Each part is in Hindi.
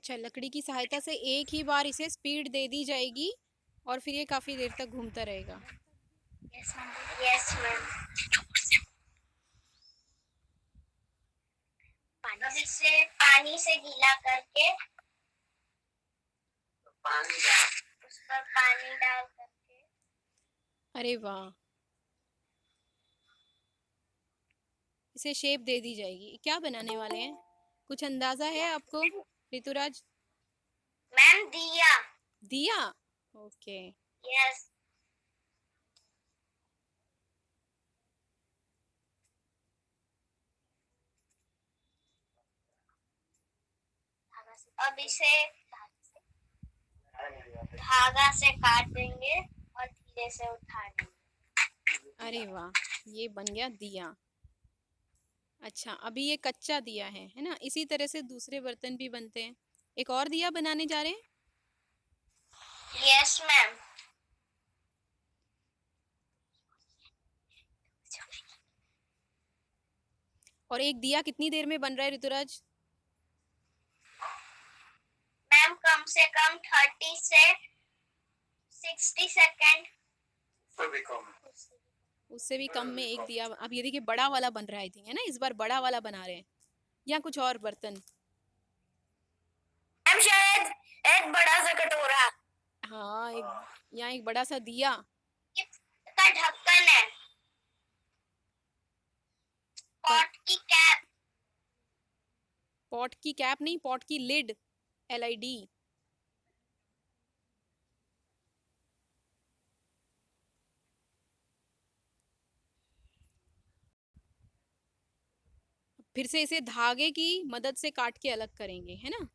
अच्छा, लकड़ी की सहायता से एक ही बार इसे स्पीड दे दी जाएगी और फिर ये काफी देर तक घूमता रहेगा। Yes ma'am. अब इसे पानी से गीला करके उस पर पानी डाल करके। अरे वाह, इसे शेप दे दी जाएगी। क्या बनाने वाले हैं, कुछ अंदाजा है आपको ऋतुराज? मैम दिया। दिया, ओके। यस। अब इसे धागा से काट देंगे और धीरे से उठा देंगे। अरे वाह, ये बन गया दिया। अच्छा, अभी ये कच्चा दिया है ना? इसी तरह से दूसरे बर्तन भी बनते हैं। एक और दिया बनाने जा रहे हैं। Yes ma'am. और एक दिया कितनी देर में बन रहा है ऋतुराज? मैम कम से कम 30 से 60 सेकेंड। उससे भी कम में एक दिया। अब ये देखिए बड़ा वाला बन रहा है, आई थिंक, है ना? इस बार बड़ा वाला बना रहे हैं या कुछ और बर्तन? मैम शायद एक बड़ा सा कटोरा। हाँ, एक यहाँ एक बड़ा सा दिया। का ढक्कन है। पर पॉट की कैप। पॉट की कैप नहीं, पॉट की लिड, LID। फिर से इसे धागे की मदद से काट के अलग करेंगे, है ना?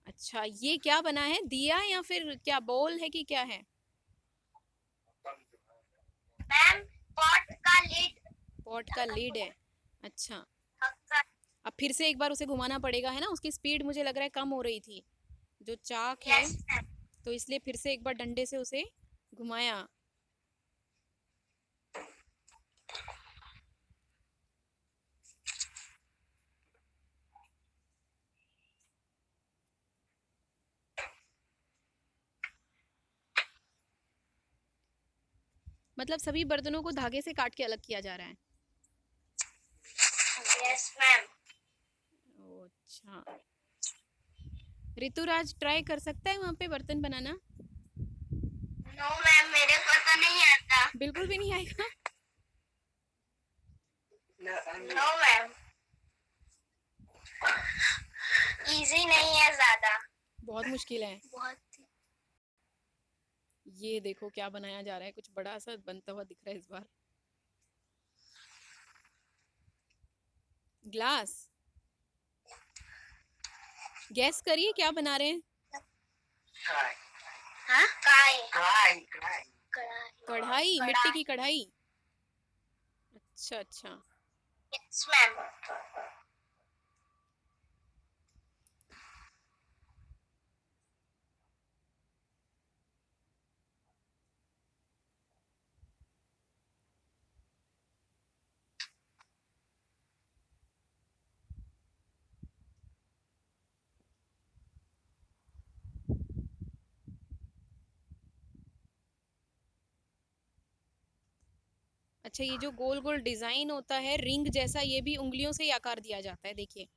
अच्छा, ये क्या बना है, दिया या फिर क्या बोल है कि क्या है? मैम पॉट का लिड। पॉट का लीड है। अच्छा, ढक्कन। अब फिर से एक बार उसे घुमाना पड़ेगा, है ना? उसकी स्पीड मुझे लग रहा है कम हो रही थी, जो चाक है, यस मैम। तो इसलिए फिर से एक बार डंडे से उसे घुमाया। मतलब सभी बर्तनों को धागे से काट के अलग किया जा रहा है। Yes ma'am. ओ, अच्छा। ऋतुराज ट्राई कर सकता है वहां पे बर्तन बनाना? नो मैम मेरे को तो नहीं आता। बिल्कुल भी नहीं आएगा? No ma'am. इजी नहीं है ज्यादा। बहुत मुश्किल है। बहुत। ये देखो क्या बनाया जा रहा है, कुछ बड़ा सा बनता हुआ दिख रहा है इस बार। ग्लास। गैस करिए क्या बना रहे हैं। हाँ काय। कढ़ाई। कढ़ाई। कढ़ाई, मिट्टी की कढ़ाई। अच्छा अच्छा। Yes ma'am. अच्छा, ये जो गोल गोल डिजाइन होता है रिंग जैसा, ये भी उंगलियों से ही आकार दिया जाता है, देखिए,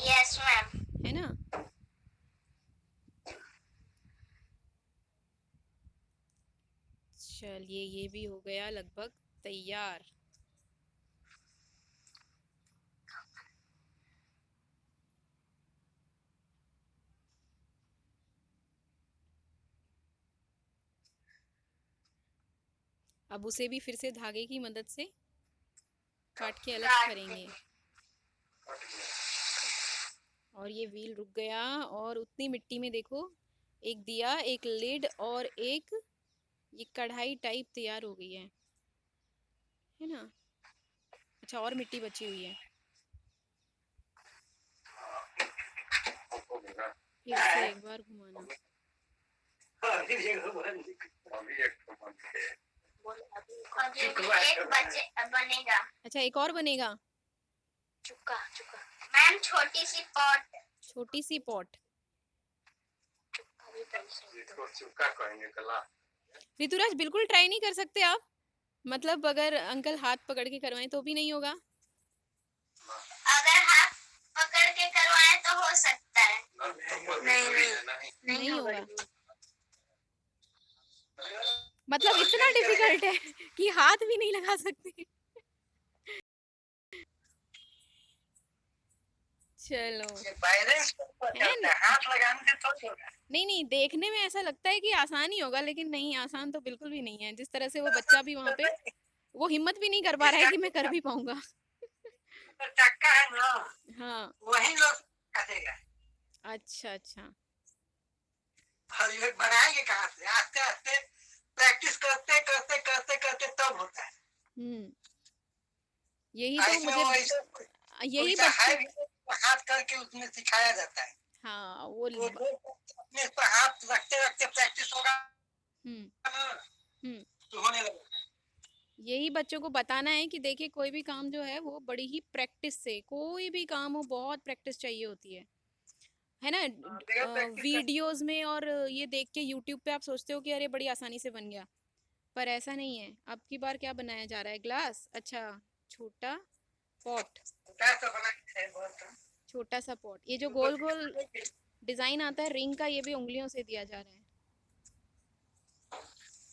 यस मैम। है ना? चलिए, ये भी हो गया लगभग तैयार। अब उसे भी फिर से धागे की मदद से काट के अलग करेंगे। और ये व्हील रुक गया और उतनी मिट्टी में देखो, एक दिया, एक लिड और एक ये कढ़ाई टाइप तैयार हो गई है ना? अच्छा, और मिट्टी बची हुई है। फिर से एक बार घुमाना। अभी एक बचे बनेगा। अच्छा, एक और बनेगा। चुका चुका मैम छोटी सी पॉट। छोटी सी पॉट। चुका भी बोल सकते इसको चुका कहेंगे कला। ऋतुराज बिल्कुल ट्राई नहीं कर सकते आप? मतलब अगर अंकल हाथ पकड़ के करवाएं तो भी नहीं होगा? अगर हाथ पकड़ के करवाए तो हो सकता है। नहीं होगा। मतलब इतना डिफिकल्ट है कि हाथ भी नहीं लगा सकते। चलो है ना? हाथ लगाने से थोड़ी होगा। नहीं नहीं, देखने में ऐसा लगता है कि आसान ही होगा, लेकिन नहीं, आसान तो बिल्कुल भी नहीं है। जिस तरह से वो बच्चा भी वहां पे वो हिम्मत भी नहीं कर पा रहा है कि मैं कर भी पाऊंगा। चक्का है ना, हाँ। वही लोग कटेगा। अच्छा अच्छा। और ये बनाएंगे कहाँ से? आस्ते आस्ते प्रैक्टिस करते करते करते करते तब होता है। यही तो मुझे यही वैसा है बच्चे। भी, हाथ करके उसमें सिखाया जाता है। हाँ वो अपने इस पर हाथ रखते रखते प्रैक्टिस होगा हम्म तो होने लगेगा। यही बच्चों को बताना है कि देखिए कोई भी काम जो है वो बड़ी ही प्रैक्टिस से, कोई भी काम हो बहुत प्रैक्टिस चाहिए होती है ना? बगैर प्रैक्टिस का वीडियोस में और ये देख के यूट्यूब पे आप सोचते हो कि अरे बड़ी आसानी से बन गया, पर ऐसा नहीं है। अब की बार क्या बनाया जा रहा है? ग्लास, अच्छा छोटा पॉट, पैसा बना के है बहुत कम। छोटा सा पॉट। ये जो गोल गोल डिजाइन आता है रिंग का, ये भी उंगलियों से दिया जा रहा है।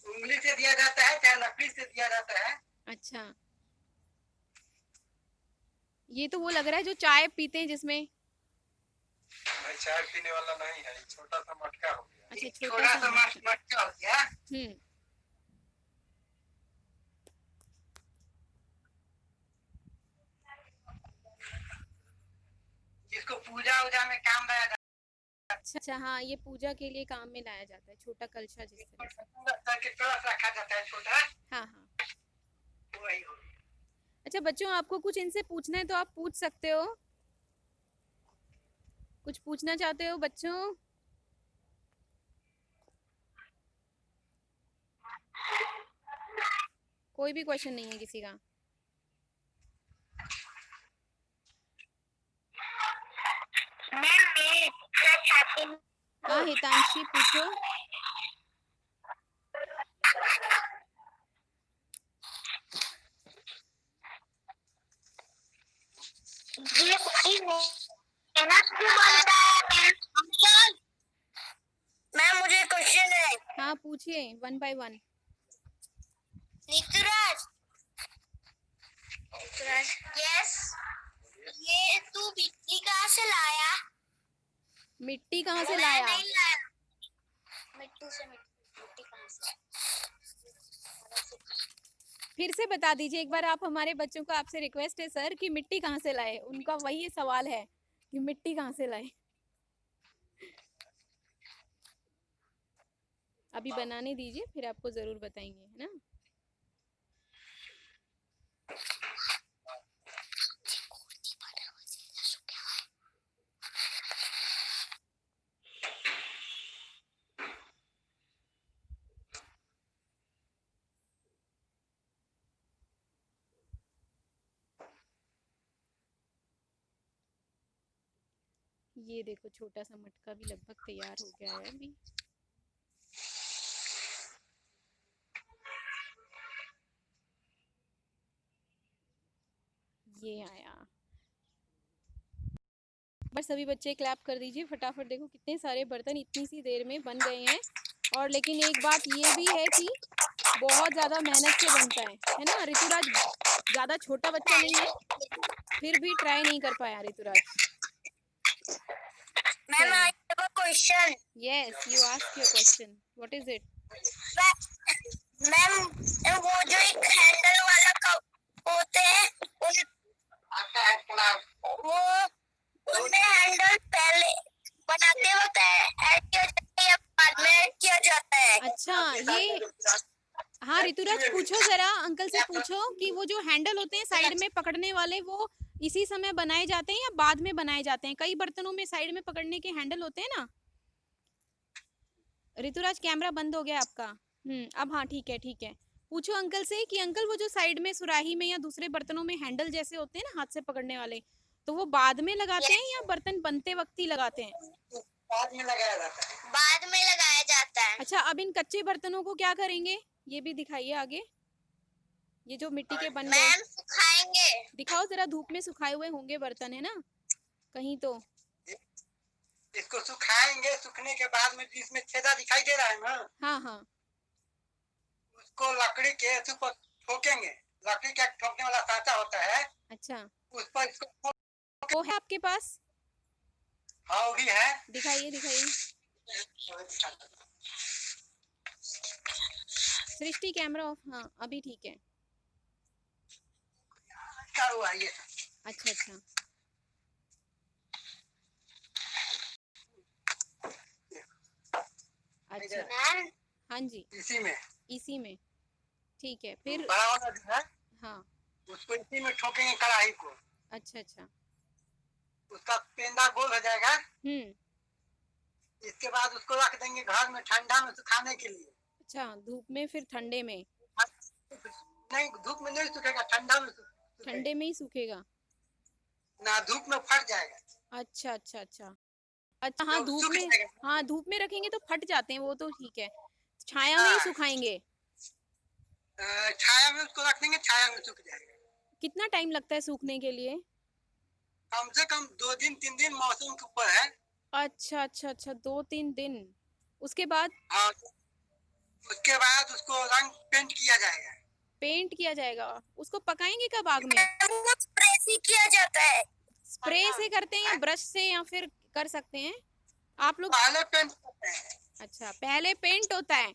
उंगली से दिया जाता है चाहे लकड़ी से दिया जाता है। अच्छा, ये तो वो लग रहा है जो चाय पीते हैं जिसमें। नहीं, चाय पीने वाला नहीं है, छोटा सा मटका हो गया। अच्छा, छोटा सा मटका हो गया। जिसको पूजा उजा में काम लाया जाता अच्छा अच्छा, हाँ ये पूजा के लिए काम में लाया जाता है, छोटा कलशा जिस तरह से। है, कलश रखा जाता है छोटा। हाँ हाँ। वही हो गया। अच्छा बच्चों, आपको कुछ इनसे पूछना है तो आप पूछ सकते हो। कुछ पूछना चाहते हो बच्चों? कोई भी क्वेश्चन नहीं है किसी का? हाँ हितांशी पूछो। मैम मुझे क्वेश्चन है। हाँ पूछिए, 1 by 1। ऋतुराज, यस, ये तू बिजली कहाँ से लाया? मिट्टी कहाँ से मैं लाया? नहीं लाया। मिट्टी से मिट्टी कहाँ से? फिर से बता दीजिए एक बार आप। हमारे बच्चों को आपसे रिक्वेस्ट है सर कि मिट्टी कहाँ से लाए। उनका वही सवाल है कि मिट्टी कहाँ से लाए। अभी बनाने दीजिए, फिर आपको जरूर बताएंगे, है ना? ये देखो छोटा सा मटका भी लगभग तैयार हो गया है अभी। ये आया। बस सभी बच्चे क्लैप कर दीजिए फटाफट। देखो कितने सारे बर्तन इतनी सी देर में बन गए हैं। और लेकिन एक बात ये भी है कि बहुत ज्यादा मेहनत से बनता है ना? ऋतुराज ज्यादा छोटा बच्चा नहीं है, फिर भी ट्राई नहीं कर पाया Rituraj. Ma'am I have a question. Yes, you ask your question. What is it? Ma'am वो जो एक हैंडल वाला कप होते हैं वो उनमें हैंडल पहले बनाते वक्त ऐड किया जाता है या बाद में ऐड किया जाता है? अच्छा ये, हाँ ऋतुराज पूछो जरा अंकल से पूछो कि वो जो हैंडल होते हैं साइड में पकड़ने वाले, वो इसी समय बनाए जाते हैं या बाद में बनाए जाते हैं? कई बर्तनों में साइड में पकड़ने के हैंडल होते हैं ना। ऋतुराज कैमरा बंद हो गया आपका। अब हाँ ठीक है ठीक है। पूछो अंकल से कि अंकल वो जो साइड में सुराही में या दूसरे बर्तनों में हैंडल जैसे होते हैं ना हाथ से पकड़ने वाले, तो वो बाद में लगाते हैं Yes. या बर्तन बनते वक्त ही लगाते हैं? बाद में लगाया जाता है। बाद में लगाया जाता है। अच्छा, अब इन कच्चे बर्तनों को क्या करेंगे, ये भी दिखाइए आगे। ये जो मिट्टी के बन गए, मैम सुखाएंगे। दिखाओ जरा, धूप में सुखाए हुए होंगे बर्तन, है ना कहीं तो। इसको सुखाएंगे, सूखने के बाद में जिसमें छेदा दिखाई दे रहा है ना, हाँ हाँ। उसको लकड़ी के ऊपर ठोकेंगे। लकड़ी का ठोकने वाला सांचा होता है, अच्छा, उस पर इसको वो है आपके पास? हाँ वो भी है। दिखाइए दिखाइए। सृष्टि कैमरा ऑफ, हाँ अभी ठीक है। क्या हुआ ये? अच्छा अच्छा। अच्छा, मैम हाँ जी, इसी में इसी में, ठीक है फिर। बड़ा वाला जो है, हाँ, उसको इसी में ठोकेंगे कढ़ाई को। अच्छा अच्छा। उसका पेंदा गोल हो जाएगा। इसके बाद उसको रख देंगे घर में ठंडा में सुखाने के लिए। अच्छा, धूप में फिर ठंडे में? नहीं, धूप में नहीं सूखेगा, ठंडा में सूखेगा। ठंडे में ही सूखेगा? ना धूप में फट जाएगा। अच्छा अच्छा अच्छा। अच्छा हाँ, जब धूप सूख में, जाएगा, हाँ धूप में रखेंगे तो फट जाते हैं, वो तो ठीक है। छाया में ही हाँ, सुखाएंगे? छाया में उसको रख देंगे, छाया में सूख जाएगा। कितना टाइम लगता है सूखने के लिए? कम से कम 2 दिन 3 दिन, मौसम के ऊपर है। अच्छा अच्छा अच्छा, 2-3 दिन। उसके बाद? हाँ, उसके बाद उसको रंग पेंट किया जाएगा। पेंट किया जाएगा। उसको पकाएंगे कब आग में? वो स्प्रे से किया जाता है। स्प्रे से करते हैं या ब्रश से, या फिर कर सकते हैं आप लोग? पहले पेंट करते हैं, अच्छा, पहले पेंट होता है।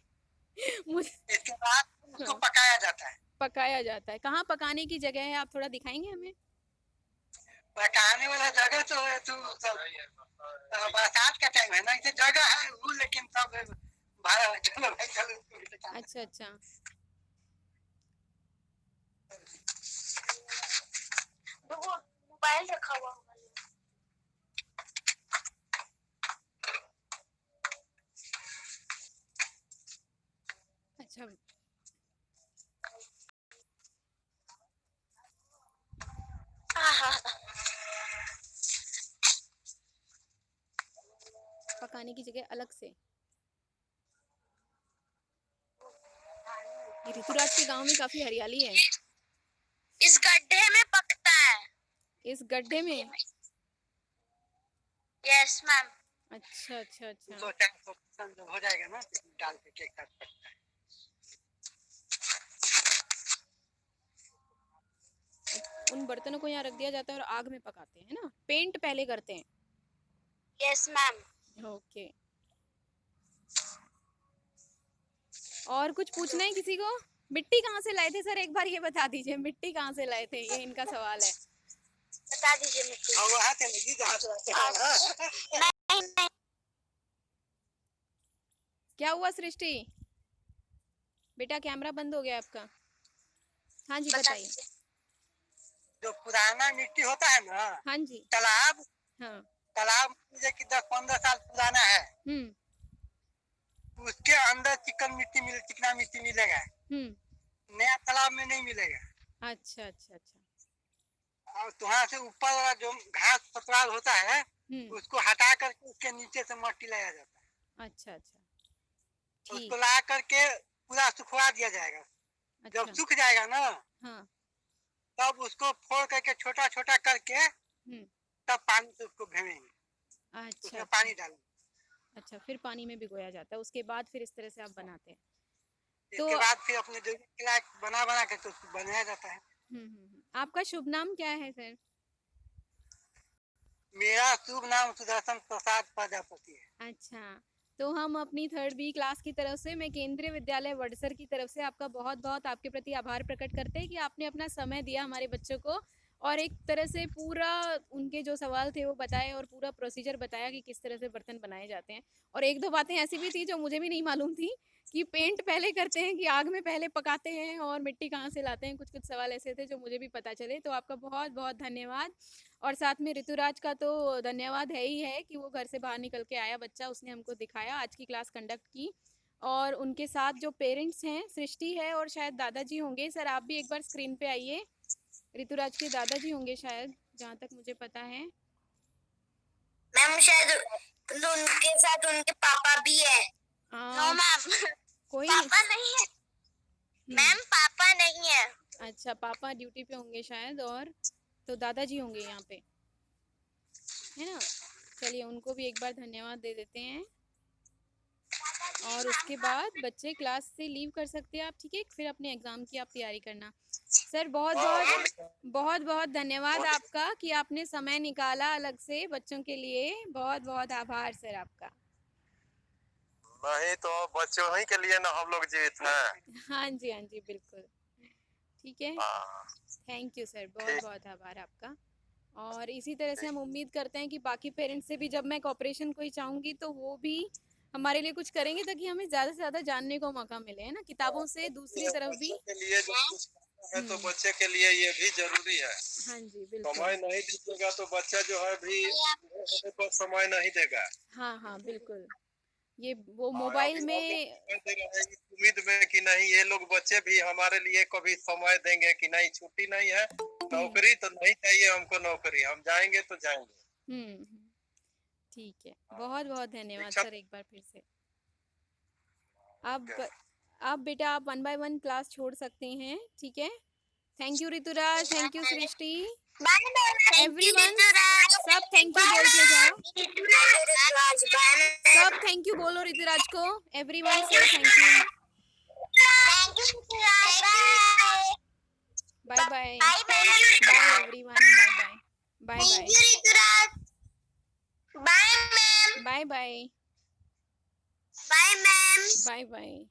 मुझे इसके बाद उसको हाँ, पकाया जाता है। पकाया जाता है। कहाँ पकाने की जगह है, आप थोड़ा दिखाएंगे हमें? पकाने वाला जगह तो है, तो सब बरसात का टाइम है ना, इसे जगह है वो, लेकिन सब भाड़ा चलो भाई चलो उसको भी दिखा दें। अच्छा अच्छा। वो मोबाइल रखा हुआ होगा। अच्छा, पकाने की जगह अलग से। ये ऋतुराज के गांव में काफी हरियाली है। इस गड्ढे में पकता है। इस गड्ढे में? Yes ma'am. अच्छा अच्छा अच्छा। 200-400% जब हो जाएगा ना, तो डाल के केक काट सकता है। उन बर्तनों को यहाँ रख दिया जाता है और आग में पकाते हैं ना, पेंट पहले करते हैं? Yes ma'am. ओके। और कुछ पूछना है किसी को? मिट्टी कहाँ से लाए थे सर, एक बार ये बता दीजिए, मिट्टी कहाँ से लाए थे, ये इनका सवाल है। बता दीजिए मिट्टी। और वहाँ से लगी जहाँ से रहते हैं। नहीं नहीं। क्या हुआ सृष्टि? बेटा कैमरा बंद हो गया आपका। हाँ जी बता बताइए। दीजिए। जो पुराना मिट्टी होता है ना, हाँ जी। तालाब, हाँ। तालाब मुझे कि 10-15 साल पुराना है, उसके अंदर चिकन मिट्टी चिकना मिट्टी मिलेगा। नया तालाब में नहीं मिलेगा। अच्छा अच्छा अच्छा। और वहाँ से ऊपर वाला जो घास पतवार होता है, उसको हटा करके उसके नीचे से मट्टी लाया जाता है। अच्छा अच्छा, उसको ठीक। ला करके पूरा सुखवा दिया जाएगा। अच्छा। जब सूख जाएगा ना, हाँ। तब उसको फोड़ करके छोटा छोटा करके तब पानी से उसको भेवेंगे। अच्छा उसमें अच्छा पानी डालेंगे। अच्छा, फिर पानी में भिगोया जाता है, उसके बाद फिर इस तरह से आप बनाते हैं। इसके बाद फिर अपने जो बना बना के तो उसको बनाया जाता है। आपका शुभ नाम क्या है सर? मेरा शुभ नाम सुदर्शन प्रसाद प्रजापति है। अच्छा, तो हम अपनी 3rd B क्लास की तरफ से, मैं केंद्रीय विद्यालय वडसर की तरफ से आपका बहुत बहुत आपके प्रति आभार प्रकट करते हैं कि आपने अपना समय दिया हमारे बच्चों को, और एक तरह से पूरा उनके जो सवाल थे वो बताए, और पूरा प्रोसीजर बताया कि किस तरह से बर्तन बनाए जाते हैं। और 1-2 बातें ऐसी भी थी जो मुझे भी नहीं मालूम थी, कि पेंट पहले करते हैं कि आग में पहले पकाते हैं, और मिट्टी कहाँ से लाते हैं। कुछ कुछ सवाल ऐसे थे जो मुझे भी पता चले, तो आपका बहुत बहुत धन्यवाद। और साथ में ऋतुराज का तो धन्यवाद है ही है कि वो घर से बाहर निकल के आया बच्चा, उसने हमको दिखाया, आज की क्लास कंडक्ट की। और उनके साथ जो पेरेंट्स हैं, सृष्टि है और शायद दादाजी होंगे। सर आप भी एक बार स्क्रीन पे आइए, ऋतुराज के दादाजी होंगे शायद, जहाँ तक मुझे पता है। मैम शायद उनके साथ उनके पापा भी है। नो मैम, कोई पापा नहीं है मैम, पापा नहीं है। अच्छा, पापा ड्यूटी पे होंगे शायद, और तो दादाजी होंगे यहाँ पे, है ना। चलिए उनको भी एक बार धन्यवाद दे देते हैं, और उसके बाद बच्चे क्लास से लीव कर सकते हैं आप, ठीक है। फिर अपने एग्ज़ाम की आप तैयारी करना। सर बहुत बहुत बहुत बहुत धन्यवाद आपका कि आपने समय निकाला अलग से बच्चों के लिए। बहुत बहुत आभार सर आपका। नहीं तो बच्चों ही के लिए ना हम लोग जीवित हैं। हाँ जी, हाँ जी, बिल्कुल ठीक है। हाँ, थैंक यू सर, बहुत ठीक। बहुत आभार आपका। और इसी तरह से हम उम्मीद करते हैं कि बाकी पेरेंट्स से भी जब मैं कोऑपरेशन कोई चाहूँगी तो वो भी हमारे लिए कुछ करेंगे, ताकि हमें ज़्यादा से ज़्यादा जानने को मौका मिले, है ना, किताबों से दूसरी तरफ भी। बच्चों के लिए जो कुछ करना है तो बच्चे के लिए ये भी जरूरी है। हाँ जी, समय बिल्कुल। नहीं दीजिएगा तो बच्चा जो है भी होने पर समय नहीं देगा। हाँ हाँ बिल्कुल, ये वो हाँ, मोबाइल अभी हम में। लोग समय दे रहे हैं इस उम्मीद में कि नहीं ये लोग बच्चे भी हमारे लिए कभी समय देंगे कि नहीं छुट्टी नहीं है, नौकरी तो नहीं चाहिए हमको, नौकरी हम जाएंगे तो जाएंगे। ठीक है, बहुत बहुत धन्यवाद शिक्षा सर एक बार फिर से। अब बेटा आप 1 बाय 1 क्लास छोड़ सकते हैं, ठीक है। Thank you Rituraj, thank you Srishti, bye ma'am, everyone. सब थैंक यू बोल के जाओ, सब थैंक यू बोलो ऋतुराज को, एवरीवन से thank you. Bye bye, bye everyone, bye bye, bye bye, bye ma'am, bye bye, bye ma'am. Bye bye.